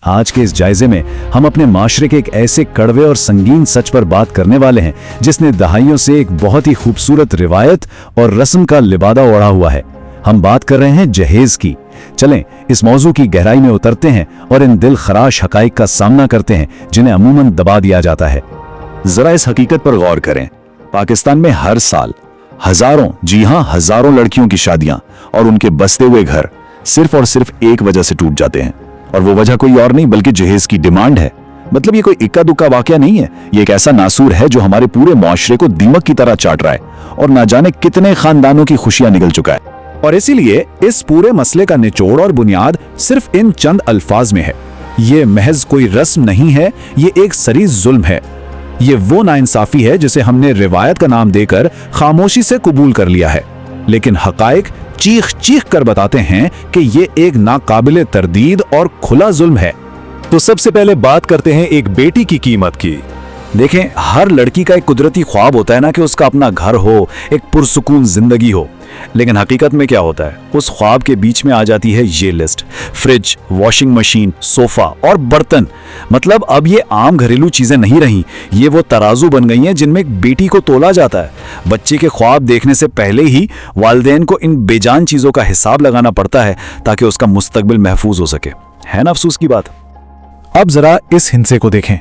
आज के इस जायजे में हम अपने माशरे के एक ऐसे कड़वे और संगीन सच पर बात करने वाले हैं जिसने दहाइयों से एक बहुत ही खूबसूरत रिवायत और रस्म का लिबादा ओढ़ा हुआ है। हम बात कर रहे हैं जहेज की। चलें इस मौजू की गहराई में उतरते हैं और इन दिल खराश हकाइक का सामना करते हैं जिन्हें अमूमन दबा दिया जाता है। जरा इस हकीकत पर गौर करें, पाकिस्तान में हर साल हजारों, जी हां हजारों लड़कियों की शादियां और उनके बसते हुए घर सिर्फ और सिर्फ एक वजह से टूट जाते हैं, और वो वजह कोई और नहीं बल्कि जहेज की डिमांड है। मतलब ये कोई इक्का दुक्का वाकया नहीं है, ये एक ऐसा नासूर है जो हमारे पूरे मुआशरे को दीमक की तरह चाट रहा है और ना जाने कितने खानदानों की खुशियां निगल चुका है। और इसीलिए इस पूरे मसले का निचोड़ और बुनियाद सिर्फ इन चंद अल्फाज में है। ये महज कोई रस्म नहीं है, ये एक सरी जुल्म है। ये वो नाइंसाफी है जिसे हमने रिवायत का नाम देकर खामोशी से कबूल कर लिया है, लेकिन हकाइक चीख चीख कर बताते हैं कि ये एक नाकाबिले तरदीद और खुला जुल्म है। तो सबसे पहले बात करते हैं एक बेटी की कीमत की। देखें, हर लड़की का एक कुदरती ख्वाब होता है ना कि उसका अपना घर हो, एक पुरसुकून जिंदगी हो, लेकिन हकीकत में क्या होता है, उस ख्वाब के बीच में आ जाती है ये list: fridge, washing machine, sofa और बर्तन। मतलब अब ये आम घरेलू चीजें नहीं रही, ये वो तराजू बन गई हैं जिनमें एक बेटी को तोला जाता है। बच्चे के ख्वाब देखने से पहले ही वालिदैन को इन बेजान चीजों का हिसाब लगाना पड़ता है ताकि उसका मुस्तकबिल महफूज हो सके। है ना अफसोस की बात। अब जरा इस हिंसे को देखें,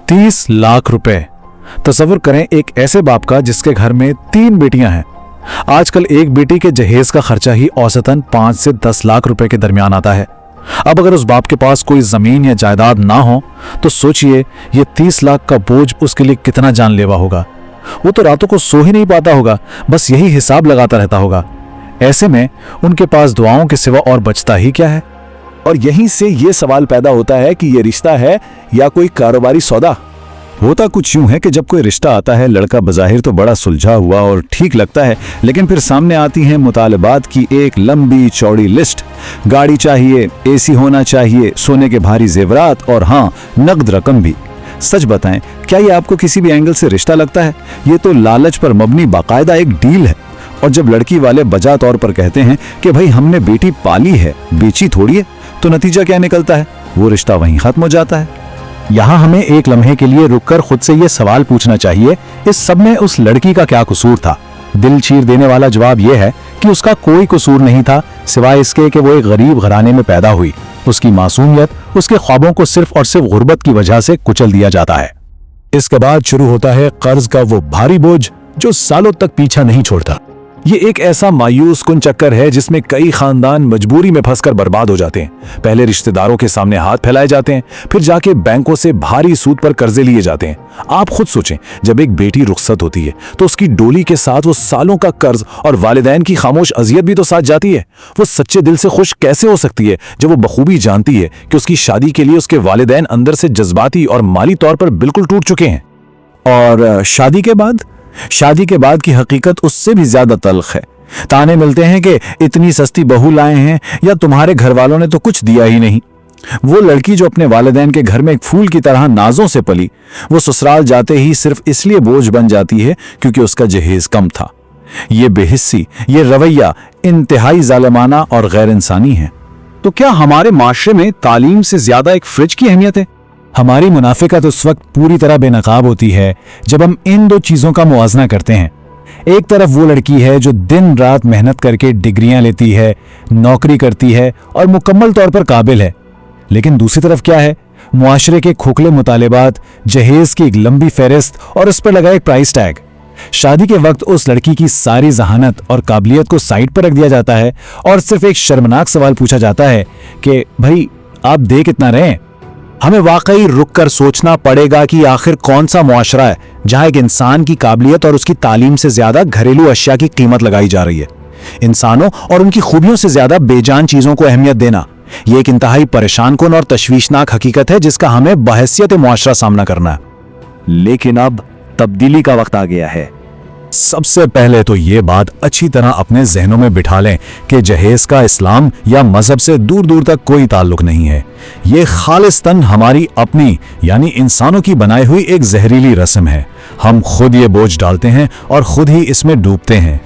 30 लाख रुपए। तसव्वुर करें एक ऐसे बाप का जिसके घर में 3 बेटियां हैं। आजकल एक बेटी के जहेज का खर्चा ही औसतन 5 से 10 लाख रुपए के दरमियान आता है। अब अगर उस बाप के पास कोई जमीन या जायदाद ना हो तो सोचिए ये 30 लाख का बोझ उसके लिए कितना जानलेवा होगा। वो तो रातों को सो ही नहीं पाता होगा, बस यही हिसाब लगाता रहता होगा। ऐसे में उनके पास दुआओं के सिवा और बचता ही क्या है। और यहीं से ये सवाल पैदा होता है कि ये रिश्ता है या कोई कारोबारी सौदा। होता कुछ यूं है कि जब कोई रिश्ता आता है, लड़का बज़ाहिर तो बड़ा सुलझा हुआ और ठीक लगता है, लेकिन फिर सामने आती है मुतालबात की एक लंबी चौड़ी लिस्ट। गाड़ी चाहिए, एसी होना चाहिए, सोने के भारी जेवरात और हाँ, नकद रकम भी। सच बताएं, क्या ये आपको किसी भी एंगल से रिश्ता लगता है? ये तो लालच पर मबनी बाकायदा एक डील है। और जब लड़की वाले बजा तौर पर कहते हैं कि भाई हमने बेटी पाली है, बेची थोड़ी है, तो नतीजा क्या निकलता है? वो रिश्ता वहीं खत्म हो जाता है। यहाँ हमें एक लम्हे के लिए रुककर खुद से ये सवाल पूछना चाहिए, इस सब में उस लड़की का क्या कसूर था? दिल चीर देने वाला जवाब यह है कि उसका कोई कसूर नहीं था, सिवाय इसके कि वो एक गरीब घराने में पैदा हुई। उसकी मासूमियत, उसके ख्वाबों को सिर्फ और सिर्फ गुर्बत की वजह से कुचल दिया जाता है। इसके बाद शुरू होता है कर्ज का वो भारी बोझ जो सालों तक पीछा नहीं छोड़ता। ये एक ऐसा मायूस कुन चक्कर है जिसमें कई खानदान मजबूरी में फंसकर बर्बाद हो जाते हैं। पहले रिश्तेदारों के सामने हाथ फैलाए जाते हैं, फिर जाके बैंकों से भारी सूद पर कर्जे लिए जाते हैं। आप खुद सोचें, जब एक बेटी रुखसत होती है तो उसकी डोली के साथ वो सालों का कर्ज और वालिदैन की खामोश अजियत भी तो साथ जाती है। वो सच्चे दिल से खुश कैसे हो सकती है जब वो बखूबी जानती है कि उसकी शादी के लिए उसके वालिदैन अंदर से जज्बाती और माली तौर पर बिल्कुल टूट चुके हैं। और शादी के बाद की हकीकत उससे भी ज्यादा तल्ख है। ताने मिलते हैं कि इतनी सस्ती बहू लाए हैं या तुम्हारे घर वालों ने तो कुछ दिया ही नहीं। वो लड़की जो अपने वालिदैन के घर में एक फूल की तरह नाजों से पली, वो ससुराल जाते ही सिर्फ इसलिए बोझ बन जाती है क्योंकि उसका जहेज कम था। ये बेहिस्सी, ये रवैया इंतहाई जालिमाना और गैर इंसानी है। तो क्या हमारे माशरे में तालीम से ज्यादा एक फ्रिज की अहमियत है? हमारी मुनाफिकत उस वक्त पूरी तरह बेनकाब होती है जब हम इन दो चीजों का मुआवजा करते हैं। एक तरफ वो लड़की है जो दिन रात मेहनत करके डिग्रियां लेती है, नौकरी करती है और मुकम्मल तौर पर काबिल है, लेकिन दूसरी तरफ क्या है? मुआशरे के खोखले मुतालिबात, जहेज की एक लंबी फहरिस्त और उस पर लगा एक प्राइस टैग। शादी के वक्त उस लड़की की सारी जहानत और काबिलियत को साइड पर रख दिया जाता है और सिर्फ एक शर्मनाक सवाल पूछा जाता है कि भाई आप दे कितना रहे हैं? हमें वाकई रुक कर सोचना पड़ेगा कि आखिर कौन सा मुआशरा है जहां एक इंसान की काबिलियत और उसकी तालीम से ज्यादा घरेलू अशिया की कीमत लगाई जा रही है। इंसानों और उनकी खूबियों से ज्यादा बेजान चीजों को अहमियत देना, यह एक इंतहाई परेशान कुन और तशवीशनाक हकीकत है जिसका हमें बहैसियत मुआशरा सामना करना है। लेकिन अब तब्दीली का वक्त आ गया है। सबसे पहले तो ये बात अच्छी तरह अपने जहनों में बिठा लें कि जहेज का इस्लाम या मजहब से दूर दूर तक कोई ताल्लुक नहीं है। ये खालिस्तन हमारी अपनी यानी इंसानों की बनाई हुई एक जहरीली रस्म है। हम खुद ये बोझ डालते हैं और खुद ही इसमें डूबते हैं।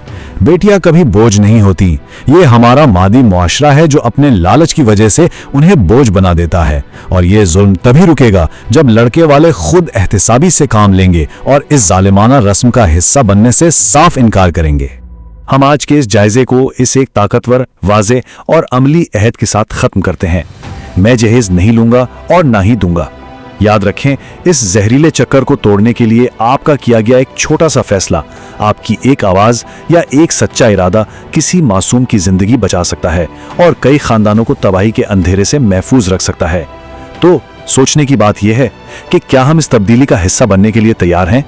बेटियां कभी बोझ नहीं होती। ये हमारा मादी मुआशरा है जो अपने लालच की वजह से उन्हें बोझ बना देता है, और ये जुल्म तभी रुकेगा जब लड़के वाले खुद एहतिसाबी से काम लेंगे और इस जालिमाना रस्म का हिस्सा बनने से साफ इनकार करेंगे। हम आज के इस जायजे को इस एक ताकतवर, वाज़े और अमली अहद के साथ खत्म करते हैं। मैं जहेज नहीं लूंगा और ना ही दूंगा। याद रखें, इस जहरीले चक्कर को तोड़ने के लिए आपका किया गया एक छोटा सा फैसला, आपकी एक आवाज या एक सच्चा इरादा किसी मासूम की जिंदगी बचा सकता है और कई खानदानों को तबाही के अंधेरे से महफूज रख सकता है। तो सोचने की बात यह है कि क्या हम इस तब्दीली का हिस्सा बनने के लिए तैयार हैं?